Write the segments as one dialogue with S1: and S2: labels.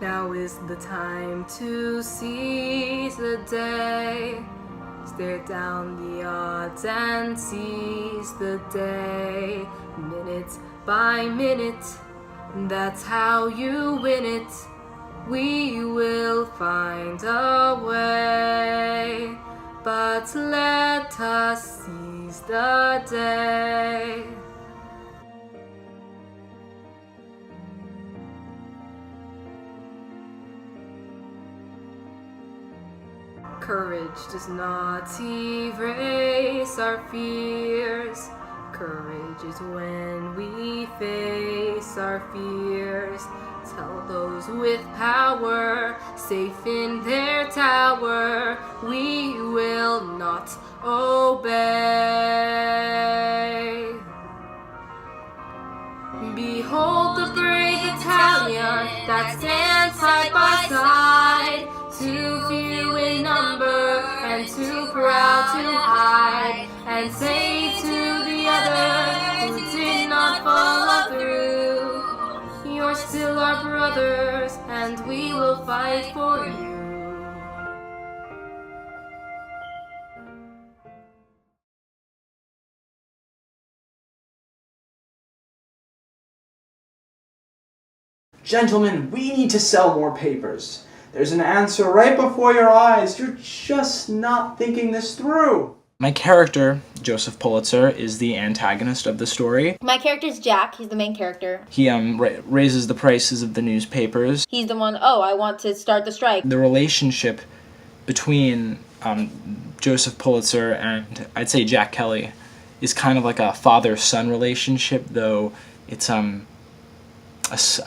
S1: Now is the time to seize the day. Stare down the odds and seize the day. Minute by minute, that's how you win it. We will find a way, but let us seize the day. Courage does not erase our fears. Courage is when we face our fears. Tell those with power, safe in their tower, we will not obey. Behold the brave battalion that stands side by side, too few in number and too proud to hide, and say to the others who did not follow through, you're still our brothers and we will fight for you.
S2: Gentlemen, we need to sell more papers. There's an answer right before your eyes. You're just not thinking this through.
S3: My character, Joseph Pulitzer, is the antagonist of the story.
S4: My character's Jack. He's the main character.
S3: He raises the prices of the newspapers.
S4: He's the one, I want to start the strike.
S3: The relationship between Joseph Pulitzer and, I'd say, Jack Kelly is kind of like a father-son relationship, though it's a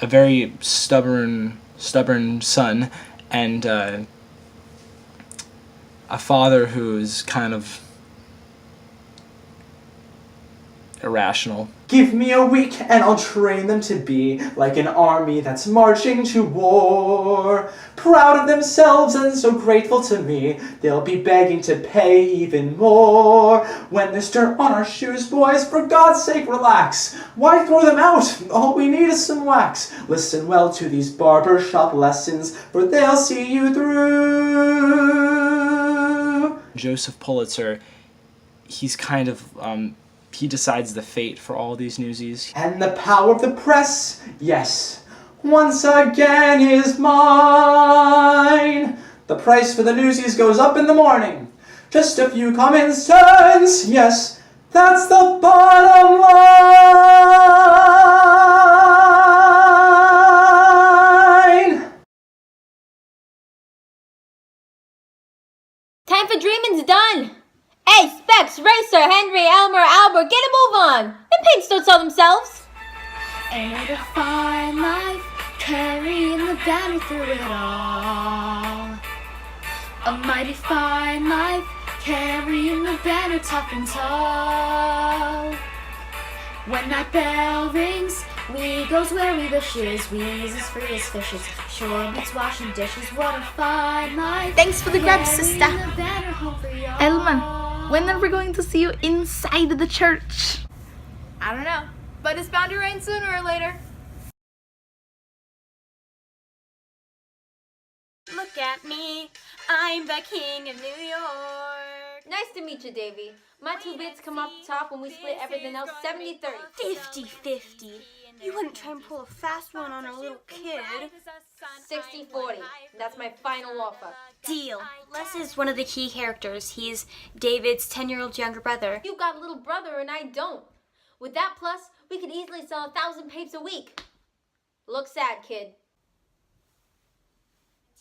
S3: very stubborn son and a father who's kind of irrational.
S2: Give me a week and I'll train them to be like an army that's marching to war. Proud of themselves and so grateful to me, they'll be begging to pay even more. When there's dirt on our shoes, boys, for God's sake relax. Why throw them out? All we need is some wax. Listen well to these barbershop lessons, for they'll see you through.
S3: Joseph Pulitzer, he's kind of he decides the fate for all these Newsies.
S2: And the power of the press, yes, once again is mine. The price for the Newsies goes up in the morning. Just a few common sense, yes, that's the bottom line.
S4: Time for dreaming's done. Hey, Specs, Racer, Henry, Elmer, Albert, get a move on. Them pigs don't sell themselves.
S5: And a fine life, carrying the banner through it all. A mighty fine life, carrying the banner tough and tall. When that bell rings, we goes where we wishes. We's as free as fishes. Sure beats washing dishes. What a fine life.
S6: Thanks for the grab,
S5: carrying
S6: sister.
S5: the banner home for y'all.
S6: Elman, when are we going to see you inside the church?
S7: I don't know, but it's bound to rain sooner or later.
S8: Look at me, I'm the king of New York.
S4: Nice to meet you, Davey. My 2 bits come off the top when we split everything else 70-30.
S8: 50-50. You wouldn't try and pull a fast one on a little kid.
S4: 60-40. That's my final offer.
S8: Deal. Les is one of the key characters. He's David's 10-year-old younger brother.
S4: You got a little brother and I don't. With that plus, we could easily sell 1,000 papes a week. Look sad, kid.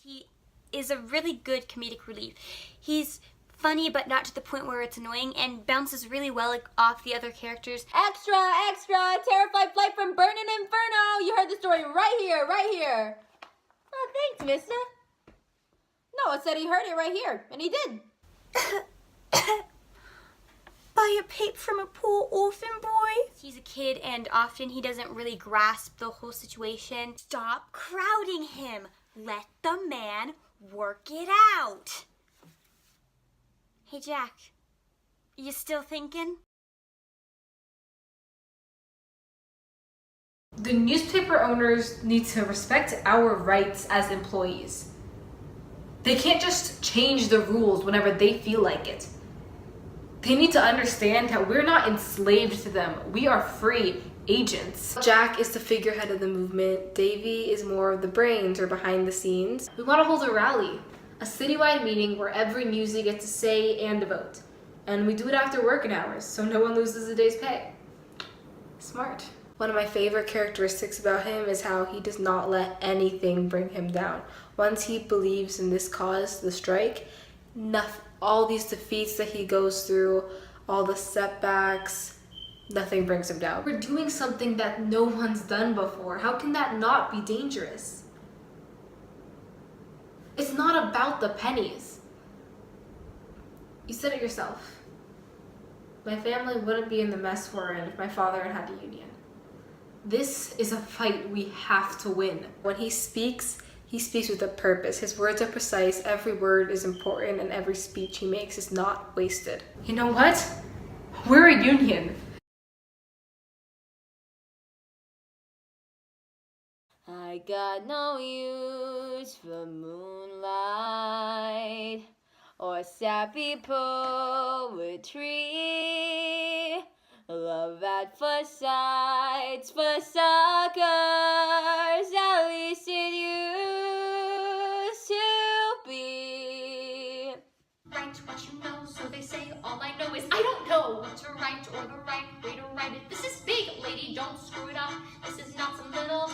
S8: He is a really good comedic relief. He's funny, but not to the point where it's annoying, and bounces really well off the other characters.
S4: Extra, extra, terrified flight from Burning Inferno. You heard the story right here, right here. Oh, thanks, mister. Noah said he heard it right here, and he did.
S8: Buy a pape from a poor orphan boy. He's a kid, and often he doesn't really grasp the whole situation. Stop crowding him. Let the man work it out. Hey, Jack, you still thinking?
S1: The newspaper owners need to respect our rights as employees. They can't just change the rules whenever they feel like it. They need to understand that we're not enslaved to them. We are free agents. Jack is the figurehead of the movement. Davy is more of the brains or behind the scenes. We want to hold a rally, a citywide meeting where every newsie gets a say and a vote. And we do it after working hours, so no one loses a day's pay. Smart. One of my favorite characteristics about him is how he does not let anything bring him down. Once he believes in this cause, the strike, all these defeats that he goes through, all the setbacks, nothing brings him down. We're doing something that no one's done before. How can that not be dangerous? It's not about the pennies. You said it yourself. My family wouldn't be in the mess we're in if my father had had a union. This is a fight we have to win. When he speaks with a purpose. His words are precise, every word is important, and every speech he makes is not wasted. You know what? We're a union.
S4: I got no use for moonlight or sappy poetry. Love at first sight's for suckers, at least it used to be.
S5: Write what you know, so they say. All I know is I don't know what to write or the right way to write it. This is big, lady, don't screw it up. This is not some little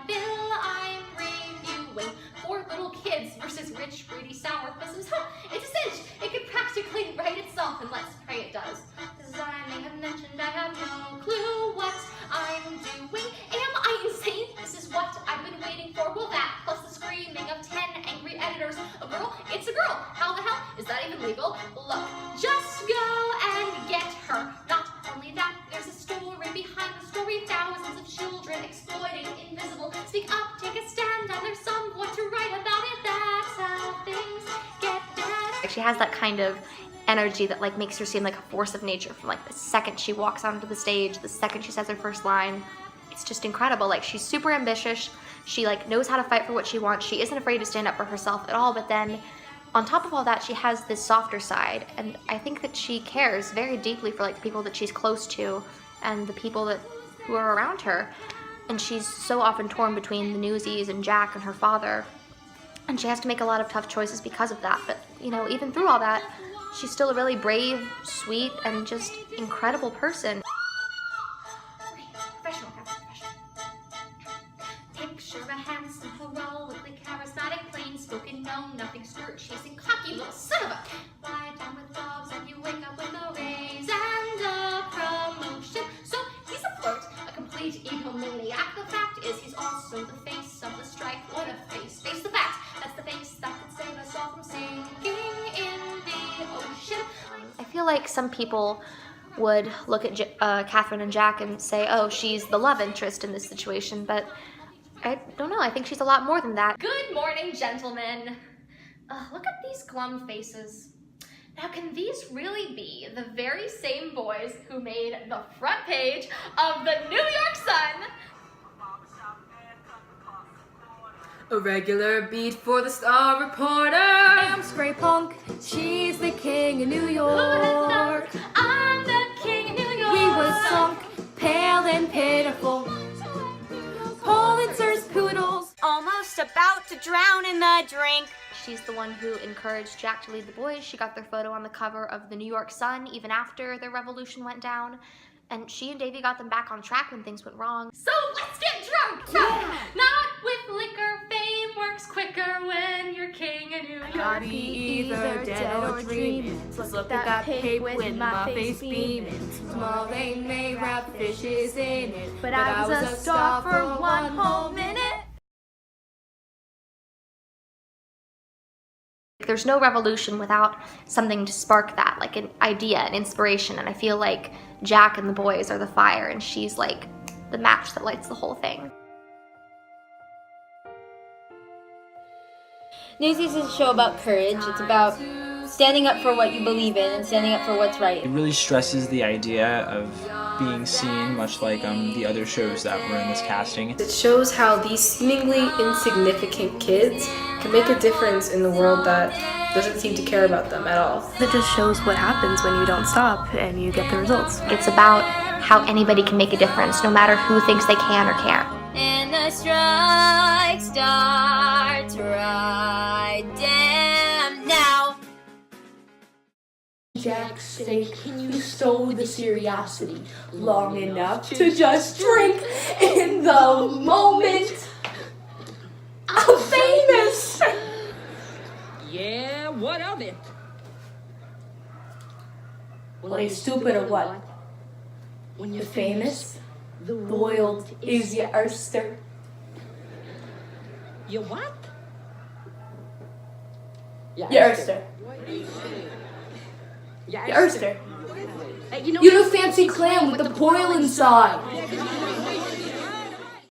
S5: bill I'm reviewing for little kids versus rich, greedy, sour pussies. Huh, it's a cinch. It could practically write itself, and let's pray it does. As I may have mentioned, I have no clue what I'm doing. Am I insane? This is what I've been waiting for. Well, that plus the screaming of 10 angry editors. A girl? It's a girl. How the hell is that even legal? Look, just go and get her. Not only that, there's a story behind the story. Thousands of children exploited, invisible. Speak up, take a stand, and there's someone to write about it. That's how things get better.
S6: She has that kind of energy that like makes her seem like a force of nature from like the second she walks onto the stage, the second she says her first line. It's just incredible. Like, she's super ambitious. She like knows how to fight for what she wants. She isn't afraid to stand up for herself at all, but then on top of all that, she has this softer side, and I think that she cares very deeply for like the people that she's close to and the people who are around her. And she's so often torn between the Newsies and Jack and her father, and she has to make a lot of tough choices because of that. But you know, even through all that, she's still a really brave, sweet, and just incredible person.
S5: Professional. Picture a handsome, heroically charismatic, plain-spoken, no, nothing skirt-chasing, cocky little son of a... Lie down with dogs and you wake up with a raise and a promotion. So he's a flirt, a complete egomaniac. The fact is he's also the face of the strike. What a face. Face the fact. That's the face that could save us all from sinking in the ocean.
S6: I feel like some people would look at Catherine and Jack and say, oh, she's the love interest in this situation, but I don't know. I think she's a lot more than that.
S5: Good morning, gentlemen. Look at these glum faces. Now, can these really be the very same boys who made the front page of the New York Sun?
S1: A regular beat for the Star Reporter.
S4: I'm Spray Punk, she's the king of New York.
S5: I'm the king of New York.
S4: We was sunk, pale and pitiful. Pulitzer's poodles.
S8: Almost about to drown in the drink.
S6: She's the one who encouraged Jack to lead the boys. She got their photo on the cover of the New York Sun even after their revolution went down. And she and Davy got them back on track when things went wrong.
S5: So let's get drunk. Yeah. Not with liquor, fame works quicker when you're king of New York.
S4: Gotta be either dead or dreaming. Let's look at that pig with my face beaming. Small they may wrap fishes in it, but I was a star for one whole minute.
S6: There's no revolution without something to spark that, like an idea, an inspiration, and I feel like Jack and the boys are the fire, and she's like the match that lights the whole thing.
S4: Newsies is a show about courage. It's about standing up for what you believe in and standing up for what's right.
S3: It really stresses the idea of being seen, much like the other shows that were in this casting.
S1: It shows how these seemingly insignificant kids can make a difference in the world that doesn't seem to care about them at all.
S9: It just shows what happens when you don't stop and you get the results.
S6: It's about how anybody can make a difference, no matter who thinks they can or can't.
S4: And the strike starts right damn now.
S5: Jack's sake, you stole the curiosity long enough to just drink in the moment. I'm famous!
S10: Yeah, what of it?
S5: Well, are you stupid or what? When you're famous, the world is your oyster.
S10: You what?
S5: Your oyster.
S10: Yeah,
S5: Your oyster. You're the fancy clam with the boil inside.